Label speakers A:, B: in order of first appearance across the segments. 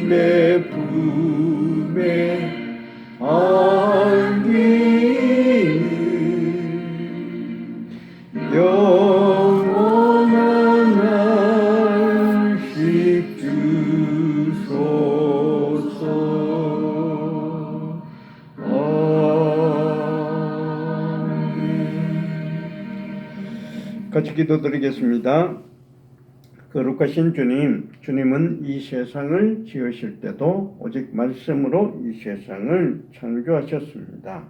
A: 주님의 품에 안기는 영원한 안식 주소서. 아멘. 같이 기도드리겠습니다. 거룩하신 주님, 주님은 이 세상을 지으실 때도 오직 말씀으로 이 세상을 창조하셨습니다.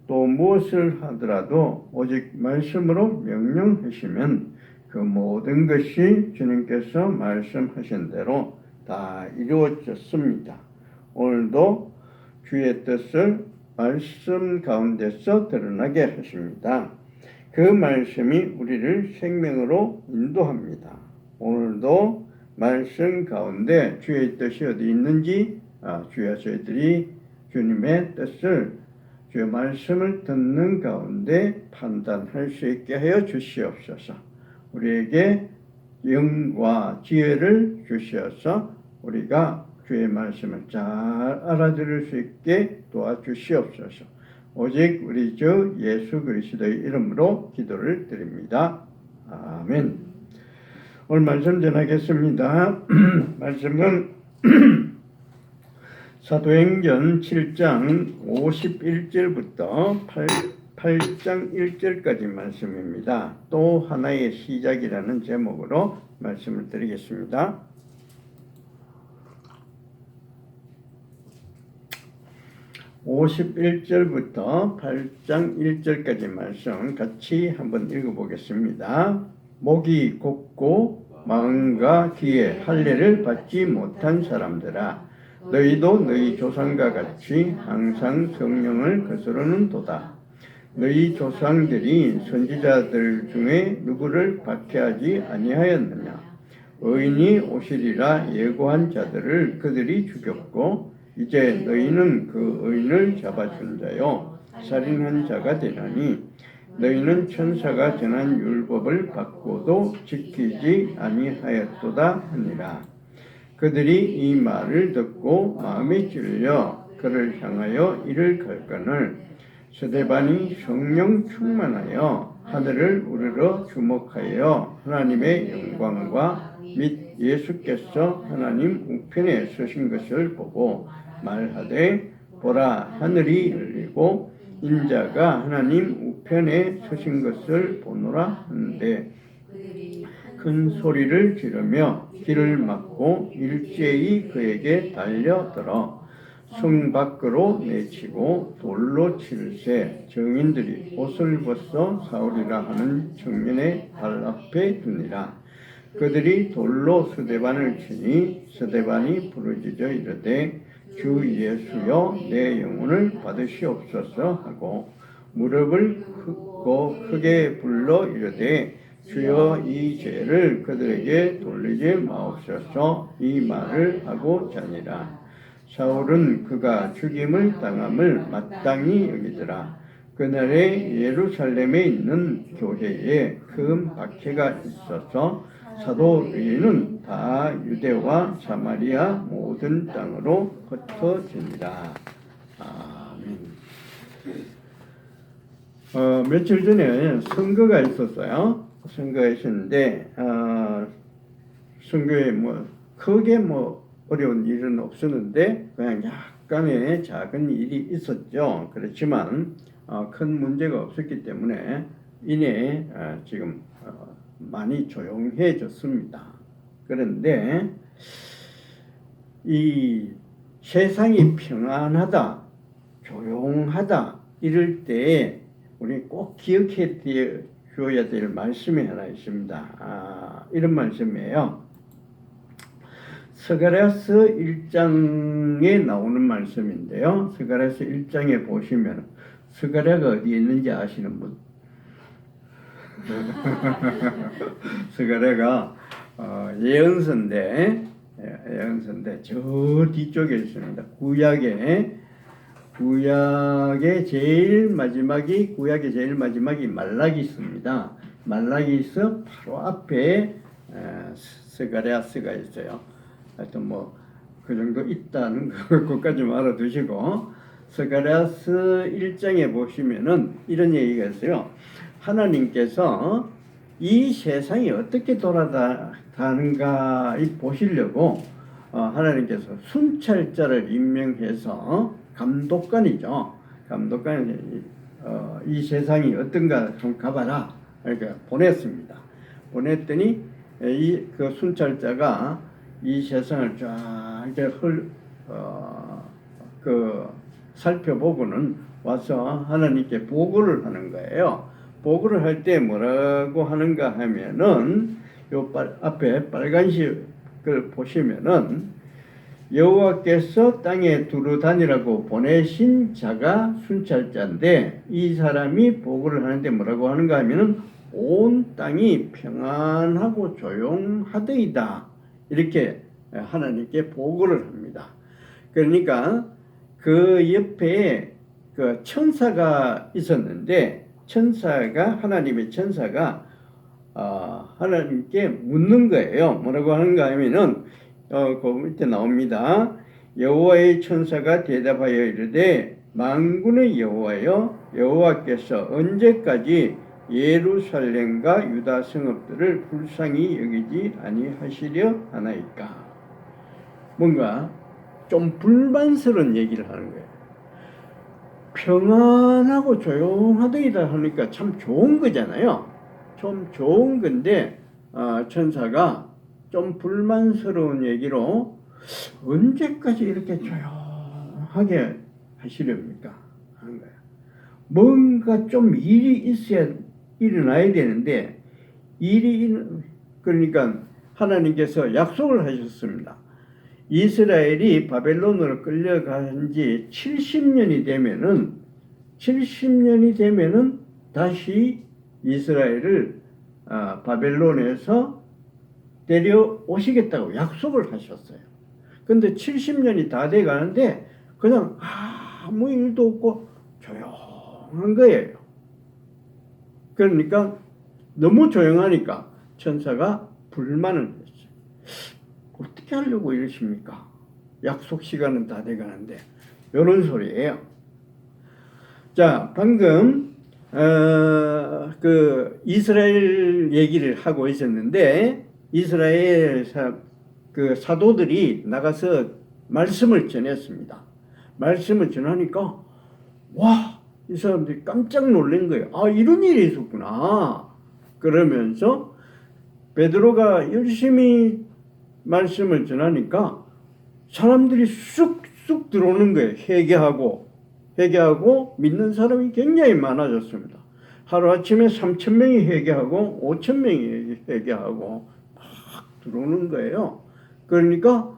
A: 또 무엇을 하더라도 오직 말씀으로 명령하시면 그 모든 것이 주님께서 말씀하신 대로 다 이루어졌습니다. 오늘도 주의 뜻을 말씀 가운데서 드러나게 하십니다. 그 말씀이 우리를 생명으로 인도합니다. 오늘도 말씀 가운데 주의 뜻이 어디 있는지 주여 저희들이 주님의 뜻을 주의 말씀을 듣는 가운데 판단할 수 있게 하여 주시옵소서. 우리에게 영과 지혜를 주시어서 우리가 주의 말씀을 잘 알아들을 수 있게 도와주시옵소서. 오직 우리 주 예수 그리스도의 이름으로 기도를 드립니다. 아멘. 오늘 말씀 전하겠습니다. 말씀은 사도행전 7장 51절부터 8장 1절까지 말씀입니다. 또 하나의 시작이라는 제목으로 말씀을 드리겠습니다. (51절부터) 8장 1절까지 말씀 같이 한번 읽어보겠습니다. 목이 곧고 마음과 귀에 할례를 받지 못한 사람들아, 너희도 너희 조상과 같이 항상 성령을 거스르는도다. 너희 조상들이 선지자들 중에 누구를 박해하지 아니하였느냐? 의인이 오시리라 예고한 자들을 그들이 죽였고, 이제 너희는 그 의인을 잡아준 자요 살인한 자가 되나니, 너희는 천사가 전한 율법을 받고도 지키지 아니하였도다 하니라. 그들이 이 말을 듣고 마음에 찔려 그를 향하여 이를 갈거늘 스데반이 성령 충만하여 하늘을 우러러 주목하여 하나님의 영광과 및 예수께서 하나님 우편에 서신 것을 보고 말하되, 보라, 하늘이 열리고 인자가 하나님 우편에 서신 것을 보노라 하는데, 큰 소리를 지르며 길을 막고 일제히 그에게 달려들어 성 밖으로 내치고 돌로 칠세 정인들이 옷을 벗어 사울이라 하는 청년의 발 앞에 두니라. 그들이 돌로 스데반을 치니 스데반이 부르짖어 이르되, 주 예수여 내 영혼을 받으시옵소서 하고 무릎을 꿇고 크게 불러 이르되, 주여 이 죄를 그들에게 돌리지 마옵소서. 이 말을 하고 자니라. 사울은 그가 죽임을 당함을 마땅히 여기더라. 그날에 예루살렘에 있는 교회에 큰 박해가 있어서 사도의는 다 유대와 사마리아 모든 땅으로 흩어지니라. 아멘. 며칠 전에 선거가 있었어요. 선거가 있었는데 선거에 크게 어려운 일은 없었는데 그냥 약간의 작은 일이 있었죠. 그렇지만 큰 문제가 없었기 때문에 이내 지금 많이 조용해졌습니다. 그런데 이 세상이 평안하다, 조용하다 이럴 때 우리 꼭 기억해 줘야 될 말씀이 하나 있습니다. 이런 말씀이에요. 스가랴서 1장에 나오는 말씀인데요. 스가랴서 1장에 보시면 스가랴가 어디에 있는지 아시는 분? 스가랴가 예언서인데 저 뒤쪽에 있습니다. 구약의 제일 마지막이 말라기서입니다. 말라기서 바로 앞에 스가랴서가 있어요. 하여튼 그 정도 있다는 것까지 알아두시고, 스가랴서 1장에 보시면은 이런 얘기가 있어요. 하나님께서 이 세상이 어떻게 돌아가는가 보시려고 하나님께서 순찰자를 임명해서 감독관이죠. 감독관이 이 세상이 어떤가 좀 가봐라. 이렇게 보냈습니다. 보냈더니 그 순찰자가 이 세상을 쫙 이렇게 살펴보고는 와서 하나님께 보고를 하는 거예요. 보고를 할 때 뭐라고 하는가 하면은 요 앞에 빨간색을 보시면은 여호와께서 땅에 두루 다니라고 보내신 자가 순찰자인데 이 사람이 보고를 하는데 뭐라고 하는가 하면은 온 땅이 평안하고 조용하더이다. 이렇게 하나님께 보고를 합니다. 그러니까 그 옆에 그 천사가 있었는데 하나님의 천사가 하나님께 묻는 거예요. 뭐라고 하는가 하면은 그 밑에 나옵니다. 여호와의 천사가 대답하여 이르되 만군의 여호와여 여호와께서 언제까지 예루살렘과 유다 성읍들을 불쌍히 여기지 아니하시려 하나이까. 뭔가 좀 불만스러운 얘기를 하는 거예요. 평안하고 조용하더이다 하니까 참 좋은 거잖아요. 좀 좋은 건데 천사가 좀 불만스러운 얘기로 언제까지 이렇게 조용하게 하시렵니까? 하는 거예요. 뭔가 좀 일이 일어나야 되는데 그러니까 하나님께서 약속을 하셨습니다. 이스라엘이 바벨론으로 끌려간 지 70년이 되면은 다시 이스라엘을 바벨론에서 데려오시겠다고 약속을 하셨어요. 근데 70년이 다 돼 가는데 그냥 아무 일도 없고 조용한 거예요. 그러니까 너무 조용하니까 천사가 불만을 했어요. 어떻게 하려고 이러십니까? 약속 시간은 다 돼 가는데. 이런 소리예요. 자, 방금 그 이스라엘 얘기를 하고 있었는데 이스라엘 그 사도들이 나가서 말씀을 전했습니다. 말씀을 전하니까 와, 이 사람들이 깜짝 놀란 거예요. 아, 이런 일이 있었구나. 그러면서 베드로가 열심히 말씀을 전하니까 사람들이 쑥쑥 들어오는 거예요. 회개하고 믿는 사람이 굉장히 많아졌습니다. 하루아침에 3,000명이 회개하고 5,000명이 회개하고 막 들어오는 거예요. 그러니까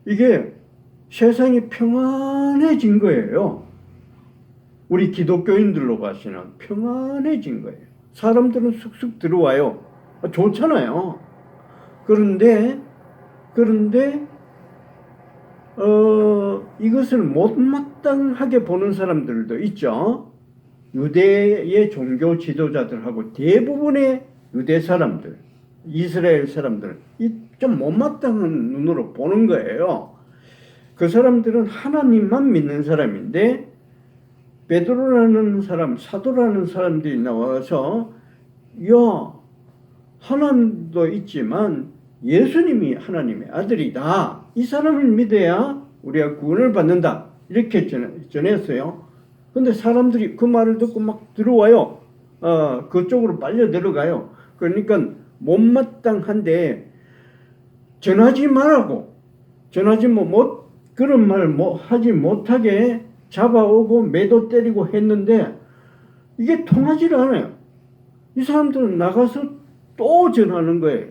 A: 이게 세상이 평안해진 거예요. 우리 기독교인들로 봐서는 평안해진 거예요. 사람들은 쑥쑥 들어와요. 좋잖아요. 그런데 이것을 못마땅하게 보는 사람들도 있죠. 유대의 종교 지도자들하고 대부분의 유대 사람들, 이스라엘 사람들, 좀 못마땅한 눈으로 보는 거예요. 그 사람들은 하나님만 믿는 사람인데 베드로라는 사람, 사도라는 사람들이 나와서 하나님도 있지만 예수님이 하나님의 아들이다. 이 사람을 믿어야 우리가 구원을 받는다. 이렇게 전했어요. 근데 사람들이 그 말을 듣고 막 들어와요. 그쪽으로 빨려 들어가요. 그러니까 못마땅한데 전하지 말라고. 그런 말 하지 못하게 잡아오고 매도 때리고 했는데 이게 통하지를 않아요. 이 사람들은 나가서 또 전하는 거예요.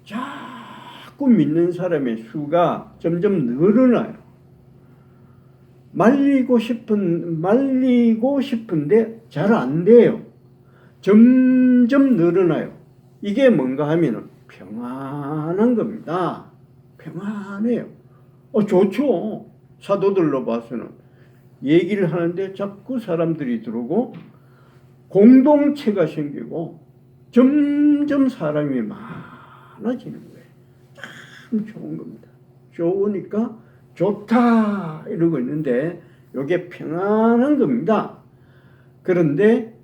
A: 자꾸 믿는 사람의 수가 점점 늘어나요. 말리고 싶은데 잘 안 돼요. 점점 늘어나요. 이게 뭔가 하면은 평안한 겁니다. 평안해요. 좋죠. 사도들로 봐서는 얘기를 하는데 자꾸 사람들이 들어오고 공동체가 생기고 점점 사람이 많아지는 거예요. 참 좋은 겁니다. 좋으니까 좋다 이러고 있는데 이게 평안한 겁니다. 그런데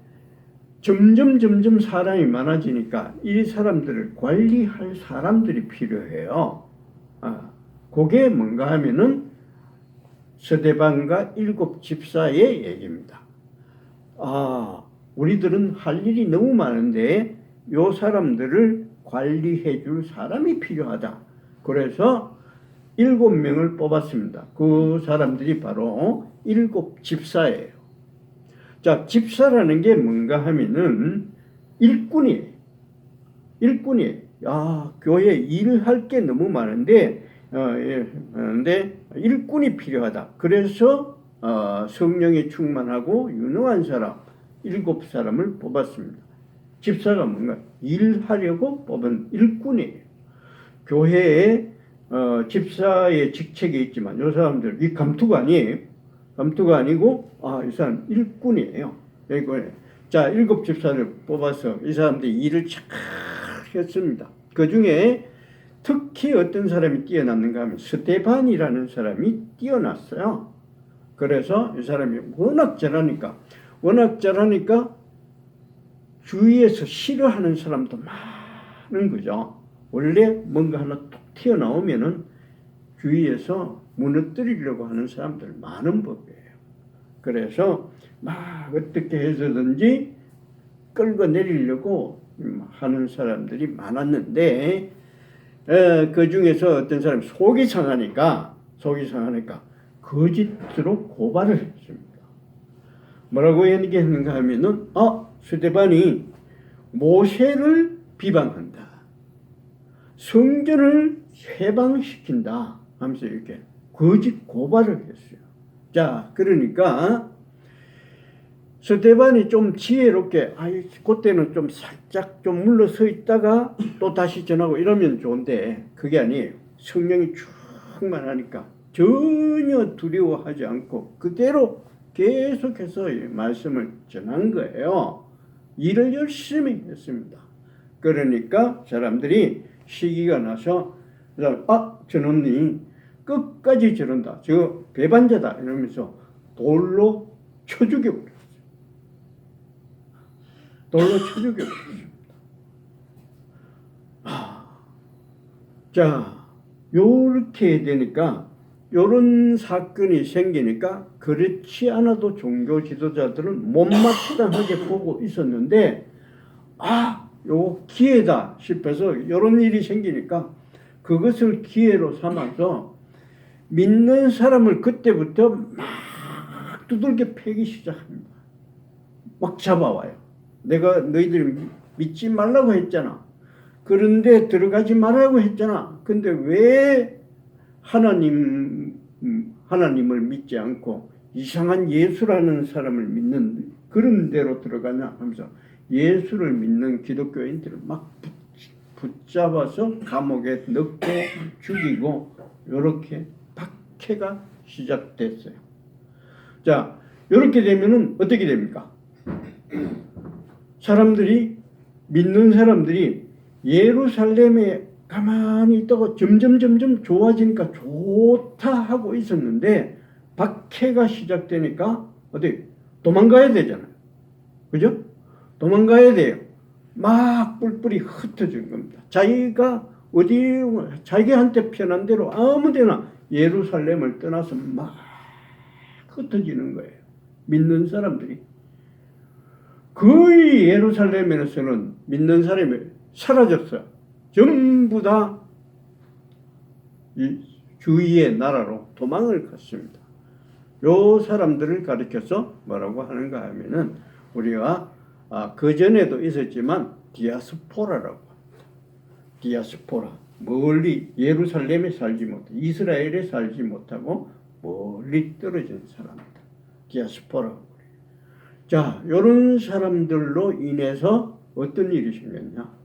A: 점점 사람이 많아지니까 이 사람들을 관리할 사람들이 필요해요. 그게 뭔가 하면은 서대반과 7 집사의 얘기입니다. 우리들은 할 일이 너무 많은데 요 사람들을 관리해 줄 사람이 필요하다. 그래서 7명을 뽑았습니다. 그 사람들이 바로 7 집사예요. 자, 집사라는 게 뭔가 하면은 일꾼이에요. 교회 일할 게 너무 많은데 근데 일꾼이 필요하다. 그래서 성령에 충만하고 유능한 사람 7 사람을 뽑았습니다. 집사가 뭔가 일하려고 뽑은 일꾼이에요. 교회에 집사의 직책이 있지만 이 사람들 이 감투가 아니에요. 감투가 아니고 이 사람 일꾼이에요. 자, 7 집사를 뽑아서 이 사람들이 일을 잘 했습니다. 그 중에 특히 어떤 사람이 뛰어났는가 하면 스데반이라는 사람이 뛰어났어요. 그래서 이 사람이 워낙 잘하니까 주위에서 싫어하는 사람도 많은 거죠. 원래 뭔가 하나 툭 튀어나오면은 주위에서 무너뜨리려고 하는 사람들 많은 법이에요. 그래서 막 어떻게 해서든지 끌고 내리려고 하는 사람들이 많았는데 그 중에서 어떤 사람이 속이 상하니까 거짓으로 고발을 했습니다. 뭐라고 얘기했는가 하면은 스데반이 모세를 비방한다. 성전을 해방시킨다 하면서 이렇게 거짓 고발을 했어요. 자, 그러니까 스데반이 좀 지혜롭게 그때는 좀 살짝 좀 물러서 있다가 또 다시 전하고 이러면 좋은데 그게 아니에요. 성령이 충만하니까 전혀 두려워하지 않고 그대로 계속해서 말씀을 전한 거예요. 일을 열심히 했습니다. 그러니까 사람들이 시기가 나서 저놈이 끝까지 저런다. 저 배반자다 이러면서 돌로 쳐 죽여버렸어요. 자, 요렇게 되니까 요런 사건이 생기니까 그렇지 않아도 종교 지도자들은 못마땅하게 보고 있었는데 요 기회다 싶어서 요런 일이 생기니까 그것을 기회로 삼아서 믿는 사람을 그때부터 막 두들겨 패기 시작합니다. 막 잡아와요. 내가 너희들 믿지 말라고 했잖아. 그런데 들어가지 말라고 했잖아. 근데 왜 하나님을 믿지 않고 이상한 예수라는 사람을 믿는 그런 데로 들어가냐 하면서 예수를 믿는 기독교인들을 막 붙잡아서 감옥에 넣고 죽이고 이렇게 박해가 시작됐어요. 자, 이렇게 되면은 어떻게 됩니까? 믿는 사람들이 예루살렘에 가만히 있다가 점점 좋아지니까 좋다 하고 있었는데 박해가 시작되니까 도망가야 되잖아요. 그죠? 도망가야 돼요. 막 뿔뿔이 흩어진 겁니다. 자기한테 편한 대로 아무데나 예루살렘을 떠나서 막 흩어지는 거예요. 믿는 사람들이. 거의 예루살렘에서는 믿는 사람이 사라졌어요. 전부 다 주위의 나라로 도망을 갔습니다. 요 사람들을 가리켜서 뭐라고 하는가 하면은 우리가 그전에도 있었지만 디아스포라라고 합니다. 디아스포라. 멀리 예루살렘에 살지 못하고 이스라엘에 살지 못하고 멀리 떨어진 사람들. 디아스포라고 그래요. 자, 요런 사람들로 인해서 어떤 일이 생겼냐?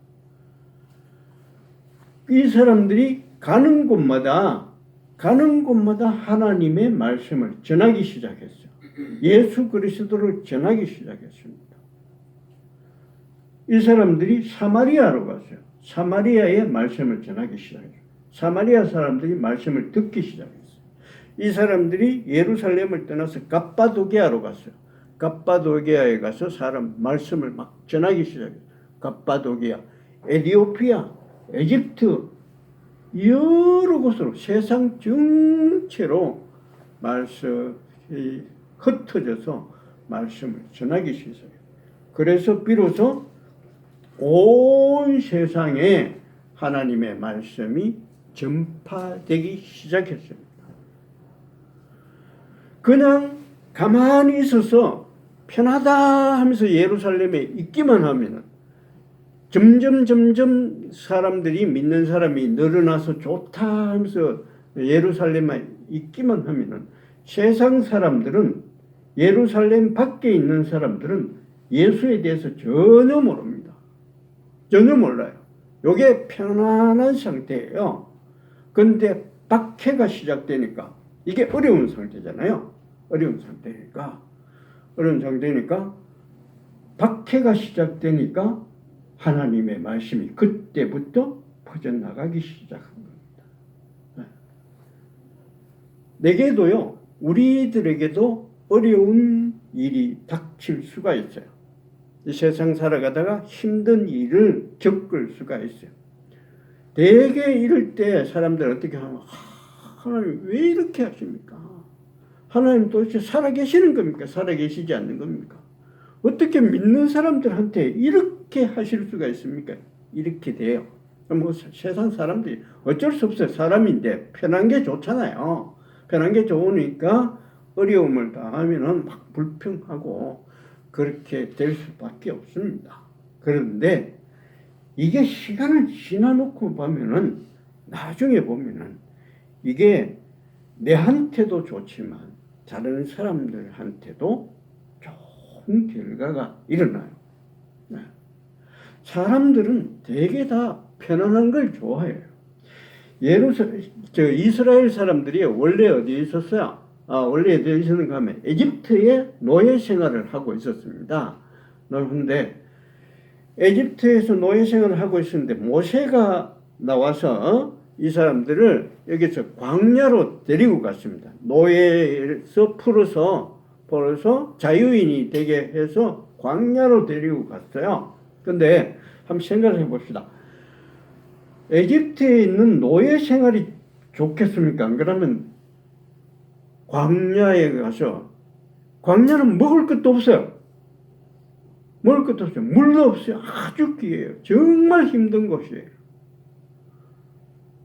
A: 이 사람들이 가는 곳마다 하나님의 말씀을 전하기 시작했어요. 예수 그리스도를 전하기 시작했습니다. 이 사람들이 사마리아로 갔어요. 사마리아의 말씀을 전하기 시작했어요. 사마리아 사람들이 말씀을 듣기 시작했어요. 이 사람들이 예루살렘을 떠나서 갑바도기아로 갔어요. 갑바도기아에 가서 말씀을 막 전하기 시작했어요. 갑바도기아, 에티오피아, 에집트 여러 곳으로 세상 전체로 말씀이 흩어져서 말씀을 전하기 시작해요. 그래서 비로소 온 세상에 하나님의 말씀이 전파되기 시작했습니다. 그냥 가만히 있어서 편하다 하면서 예루살렘에 있기만 하면은 점점 사람들이 믿는 사람이 늘어나서 좋다 하면서 예루살렘에 있기만 하면은 세상 사람들은 예루살렘 밖에 있는 사람들은 예수에 대해서 전혀 모릅니다. 전혀 몰라요. 이게 편안한 상태예요. 그런데 박해가 시작되니까 이게 어려운 상태잖아요. 어려운 상태니까 박해가 시작되니까 하나님의 말씀이 그때부터 퍼져나가기 시작한 겁니다. 내게도요, 우리들에게도 어려운 일이 닥칠 수가 있어요. 이 세상 살아가다가 힘든 일을 겪을 수가 있어요. 대개 이럴 때 사람들 어떻게 하면, 하나님 왜 이렇게 하십니까? 하나님 도대체 살아계시는 겁니까? 살아계시지 않는 겁니까? 어떻게 믿는 사람들한테 이렇게 하실 수가 있습니까? 이렇게 돼요. 뭐 세상 사람들이 어쩔 수 없어요. 사람인데 편한 게 좋잖아요. 편한 게 좋으니까 어려움을 당하면은 막 불평하고 그렇게 될 수밖에 없습니다. 그런데 이게 시간을 지나놓고 보면은 나중에 보면은 이게 내한테도 좋지만 다른 사람들한테도 좋은 결과가 일어나요. 사람들은 되게 다 편안한 걸 좋아해요. 이스라엘 사람들이 원래 어디에 있었어요? 원래 어디에 있었는가 하면 에집트에 노예 생활을 하고 있었습니다. 그런데 에집트에서 노예 생활을 하고 있었는데 모세가 나와서 이 사람들을 여기서 광야로 데리고 갔습니다. 노예에서 풀어서 자유인이 되게 해서 광야로 데리고 갔어요. 근데 한번 생각해 봅시다. 에집트에 있는 노예 생활이 좋겠습니까? 안 그러면 광야에 가서, 광야는 먹을 것도 없어요. 먹을 것도 없어요. 물도 없어요. 아주 귀해요. 정말 힘든 곳이에요.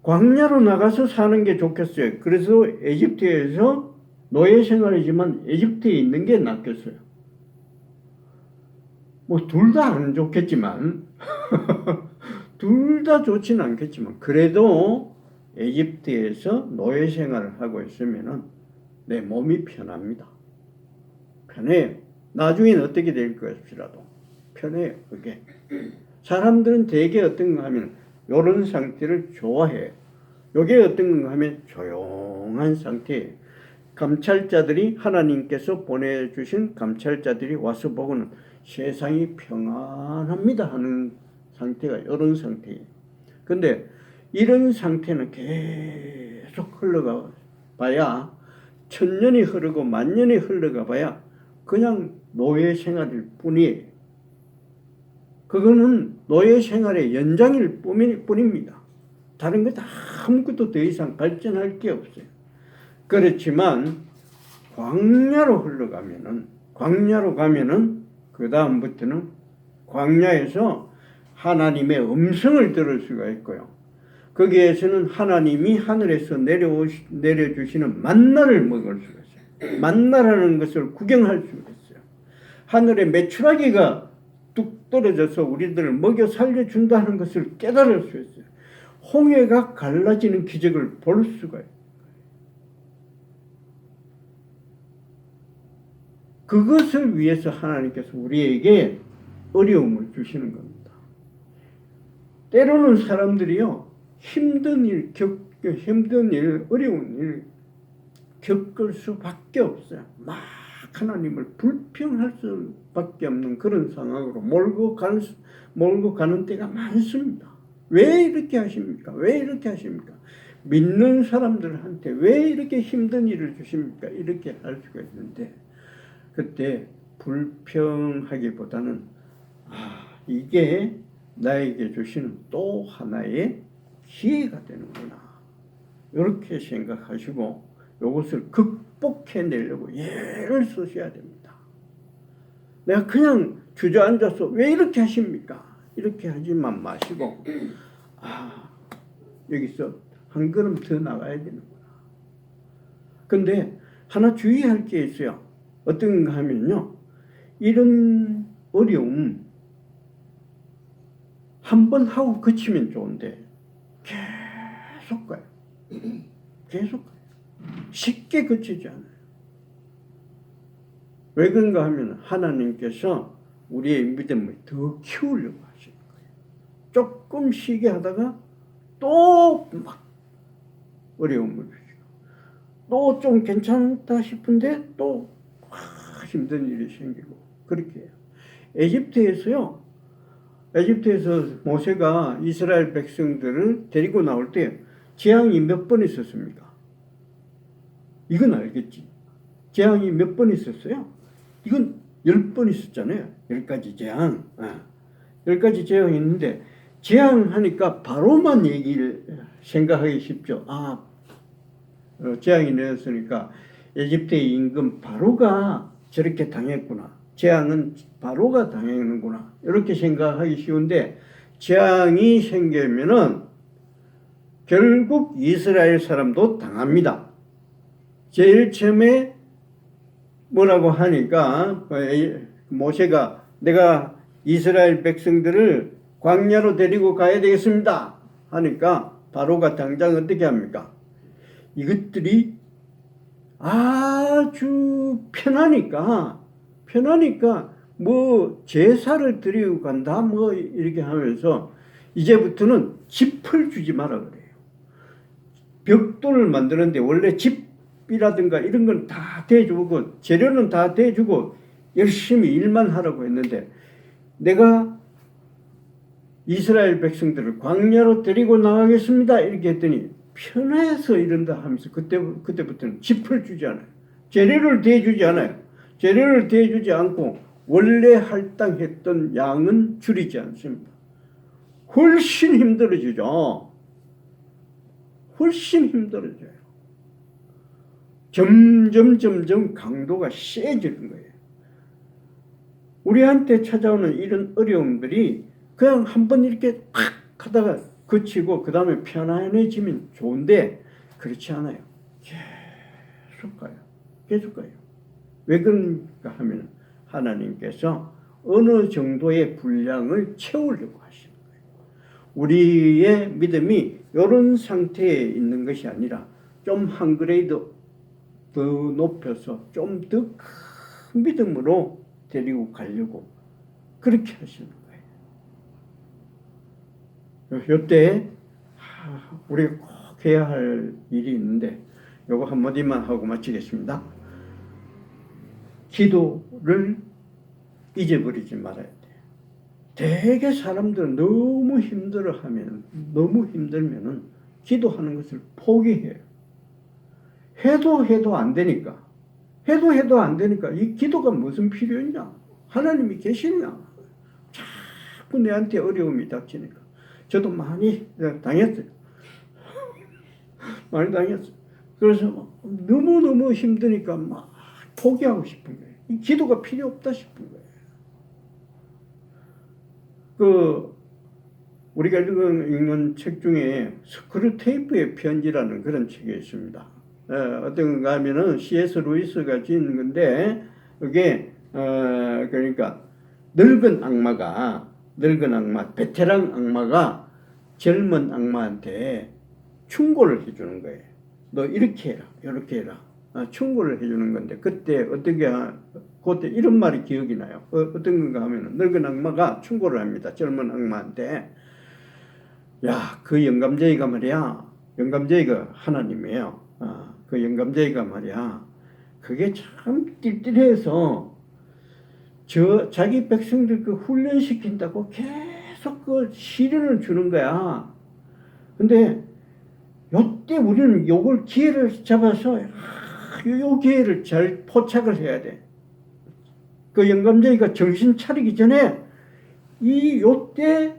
A: 광야로 나가서 사는 게 좋겠어요. 그래서 에집트에서 노예 생활이지만 에집트에 있는 게 낫겠어요. 뭐 둘 다 안 좋겠지만 둘 다 좋지는 않겠지만 그래도 에집트에서 노예 생활을 하고 있으면은 내 몸이 편합니다. 편해요. 나중에는 어떻게 될 것일지라도 편해요. 그게 사람들은 대개 어떤가 하면 이런 상태를 좋아해요. 이게 어떤가 하면 조용한 상태예요. 감찰자들이 하나님께서 보내주신 감찰자들이 와서 보고는 세상이 평안합니다 하는 상태가 이런 상태예요. 근데 이런 상태는 계속 흘러가 봐야 천년이 흐르고 만년이 흘러가 봐야 그냥 노예 생활일 뿐이에요. 그거는 노예 생활의 연장일 뿐입니다. 다른 것 아무것도 더 이상 발전할 게 없어요. 그렇지만 광야로 가면은 그 다음부터는 광야에서 하나님의 음성을 들을 수가 있고요. 거기에서는 하나님이 하늘에서 내려주시는 만나를 먹을 수가 있어요. 만나라는 것을 구경할 수가 있어요. 하늘에 메추라기가 뚝 떨어져서 우리들을 먹여 살려준다는 것을 깨달을 수 있어요. 홍해가 갈라지는 기적을 볼 수가 있어요. 그것을 위해서 하나님께서 우리에게 어려움을 주시는 겁니다. 때로는 사람들이요, 힘든 일, 어려운 일 겪을 수밖에 없어요. 막 하나님을 불평할 수밖에 없는 그런 상황으로 몰고 가는 때가 많습니다. 왜 이렇게 하십니까? 왜 이렇게 하십니까? 믿는 사람들한테 왜 이렇게 힘든 일을 주십니까? 이렇게 할 수가 있는데, 그때 불평하기보다는 이게 나에게 주시는 또 하나의 기회가 되는구나, 이렇게 생각하시고 이것을 극복해내려고 애를 쓰셔야 됩니다. 내가 그냥 주저앉아서 왜 이렇게 하십니까? 이렇게 하지만 마시고 여기서 한 걸음 더 나가야 되는구나. 근데 하나 주의할 게 있어요. 어떤가 하면요, 이런 어려움 한 번 하고 그치면 좋은데 계속 가요. 계속 가요. 쉽게 그치지 않아요. 왜 그런가 하면 하나님께서 우리의 믿음을 더 키우려고 하시는 거예요. 조금 쉬게 하다가 또 막 어려움을 주시고, 또 좀 괜찮다 싶은데 또 힘든 일이 생기고, 그렇게 해요. 에집트에서 모세가 이스라엘 백성들을 데리고 나올 때 재앙이 몇 번 있었습니까? 이건 알겠지. 재앙이 몇 번 있었어요? 이건 10번 있었잖아요. 10가지 재앙. 10가지 재앙이 있는데, 재앙하니까 바로만 얘기를 생각하기 쉽죠. 재앙이 내렸으니까 에집트의 임금 바로가 저렇게 당했구나, 재앙은 바로가 당했는구나, 이렇게 생각하기 쉬운데, 재앙이 생기면은 결국 이스라엘 사람도 당합니다. 제일 처음에 뭐라고 하니까 모세가 내가 이스라엘 백성들을 광야로 데리고 가야 되겠습니다 하니까 바로가 당장 어떻게 합니까? 이것들이 아주 편하니까 뭐 제사를 드리고 간다 뭐 이렇게 하면서 이제부터는 짚을 주지 마라 그래요. 벽돌을 만드는데 원래 짚이라든가 이런 건 다 대주고 재료는 다 대주고 열심히 일만 하라고 했는데, 내가 이스라엘 백성들을 광야로 데리고 나가겠습니다 이렇게 했더니 편해서 이런다 하면서 그때부터는 짚을 주지 않아요. 재료를 대주지 않아요. 재료를 대주지 않고 원래 할당했던 양은 줄이지 않습니다. 훨씬 힘들어지죠. 훨씬 힘들어져요. 점점 강도가 세지는 거예요. 우리한테 찾아오는 이런 어려움들이 그냥 한번 이렇게 탁 하다가 그치고 그 다음에 편안해지면 좋은데, 그렇지 않아요. 계속 가요. 계속 가요. 왜 그런가 하면 하나님께서 어느 정도의 분량을 채우려고 하시는 거예요. 우리의 믿음이 이런 상태에 있는 것이 아니라 좀 한 그레이드 더 높여서 좀 더 큰 믿음으로 데리고 가려고 그렇게 하시는 거예요. 이때 우리가 꼭 해야 할 일이 있는데, 요거 한마디만 하고 마치겠습니다. 기도를 잊어버리지 말아야 돼요. 대개 사람들은 너무 힘들면은 기도하는 것을 포기해요. 해도 안 되니까. 이 기도가 무슨 필요했냐? 하나님이 계시냐? 자꾸 내한테 어려움이 닥치니까. 저도 많이 당했어요. 많이 당했어요. 그래서 너무 힘드니까 막 포기하고 싶은 거예요. 이 기도가 필요 없다 싶은 거예요. 우리가 읽는 책 중에 스크루테이프의 편지라는 그런 책이 있습니다. 어떤가 하면은 C.S. 루이스가 지은 건데, 그게 그러니까 늙은 악마, 베테랑 악마가 젊은 악마한테 충고를 해주는 거예요. 너 이렇게 해라, 이렇게 해라. 충고를 해주는 건데, 그때 그때 이런 말이 기억이 나요. 어떤 건가 하면은 늙은 악마가 충고를 합니다. 젊은 악마한테. 야, 그 영감쟁이가 말이야. 영감쟁이가 하나님이에요. 그 영감쟁이가 말이야. 그게 참 띨띨해서 자기 백성들 훈련시킨다고 계속 시련을 주는 거야. 근데 요때 우리는 요걸 기회를 잡아서 요 기회를 잘 포착을 해야 돼. 그 영감쟁이가 정신 차리기 전에 요때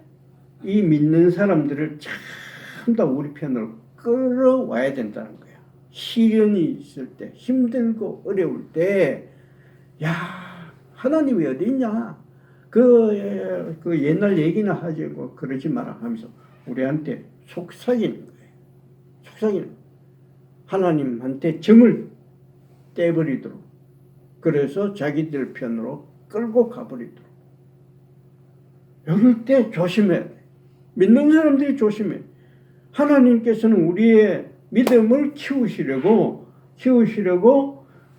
A: 이 믿는 사람들을 전부 다 우리 편으로 끌어와야 된다는 거야. 시련이 있을 때, 힘들고 어려울 때, 야, 하나님이 어디 있냐? 그 옛날 얘기나 하지 뭐 그러지 마라 하면서 우리한테 속삭이는 거예요. 속삭이는. 하나님한테 정을 떼버리도록. 그래서 자기들 편으로 끌고 가버리도록. 이럴 때 조심해야 돼. 믿는 사람들이 조심해. 하나님께서는 우리의 믿음을 키우시려고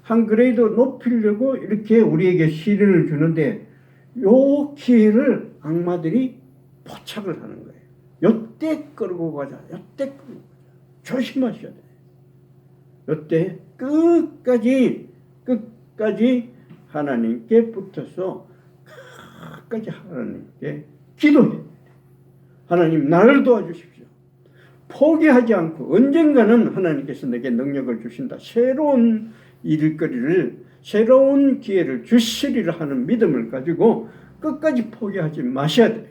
A: 한 그레이드 높이려고 이렇게 우리에게 시련을 주는데 요 기회를 악마들이 포착을 하는 거예요. 요때 끌고 가자. 요때 끌고 가자. 조심하셔야 돼. 요때 끝까지 하나님께 붙어서 끝까지 하나님께 기도해. 하나님 나를 도와주십시오. 포기하지 않고 언젠가는 하나님께서 내게 능력을 주신다. 새로운 일거리를 새로운 기회를 주시리라 하는 믿음을 가지고 끝까지 포기하지 마셔야 돼요.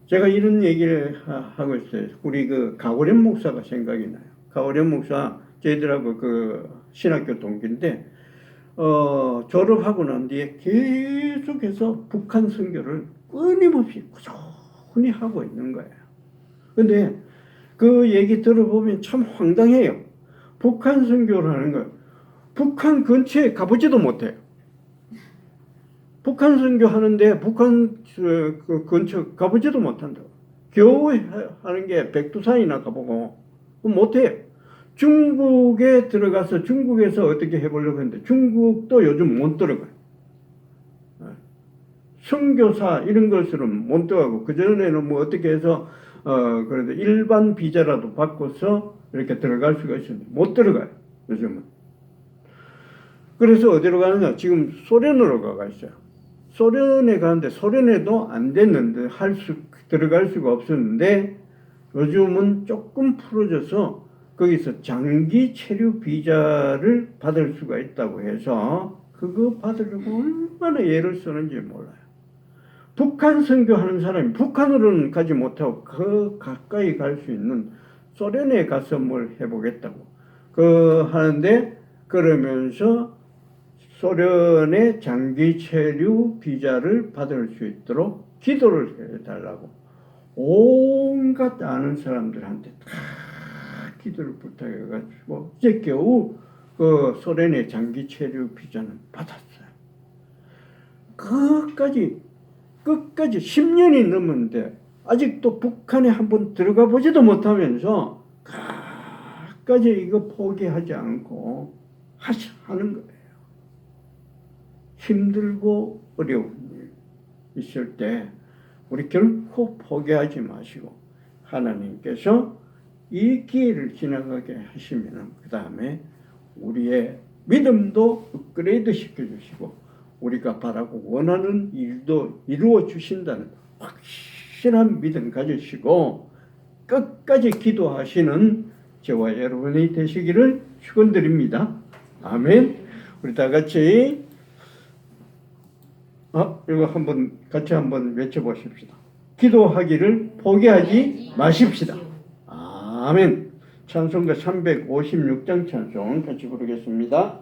A: 제가 이런 얘기를 하고 있어요. 우리 그 가오련 목사가 생각이 나요. 가오련 목사 저희들하고 그 신학교 동기인데 졸업하고 난 뒤에 계속해서 북한 선교를 끊임없이 꾸준히 하고 있는 거예요. 근데 그 얘기 들어보면 참 황당해요. 북한 선교를 하는 거예요. 북한 근처에 가보지도 못해요. 북한 선교 하는데 북한 그 근처 가보지도 못한다고. 겨우 하는 게 백두산이나 가보고 못해요. 중국에 들어가서 중국에서 어떻게 해보려고 했는데 중국도 요즘 못 들어가요. 선교사 이런 것으로는 못 들어가고 그전에는 뭐 어떻게 해서 그래도 일반 비자라도 받고서 이렇게 들어갈 수가 있었는데 못 들어가요. 요즘은. 그래서 어디로 가느냐? 지금 소련으로 가가 있어요. 소련에 가는데 소련에도 안 됐는데 들어갈 수가 없었는데 요즘은 조금 풀어져서 거기서 장기 체류 비자를 받을 수가 있다고 해서 그거 받으려고 얼마나 애를 쓰는지 몰라요. 북한 선교하는 사람이 북한으로는 가지 못하고 그 가까이 갈 수 있는 소련에 가서 뭘 해보겠다고 하는데 그러면서 소련의 장기 체류 비자를 받을 수 있도록 기도를 해달라고 온갖 아는 사람들한테 다 기도를 부탁해가지고 이제 겨우 그 소련의 장기 체류 비자는 받았어요. 끝까지 10년이 넘었는데 아직도 북한에 한번 들어가 보지도 못하면서 끝까지 이거 포기하지 않고 하는 거예요. 힘들고 어려운 일 있을 때 우리 결코 포기하지 마시고 하나님께서 이 기회를 지나가게 하시면 그 다음에 우리의 믿음도 업그레이드 시켜주시고 우리가 바라고 원하는 일도 이루어 주신다는 확실한 믿음 가지시고 끝까지 기도하시는 저와 여러분이 되시기를 축원드립니다. 아멘. 우리 다 같이 이거 같이 한번 외쳐보십시다. 기도하기를 포기하지 마십시다. 아멘. 찬송가 356장 찬송 같이 부르겠습니다.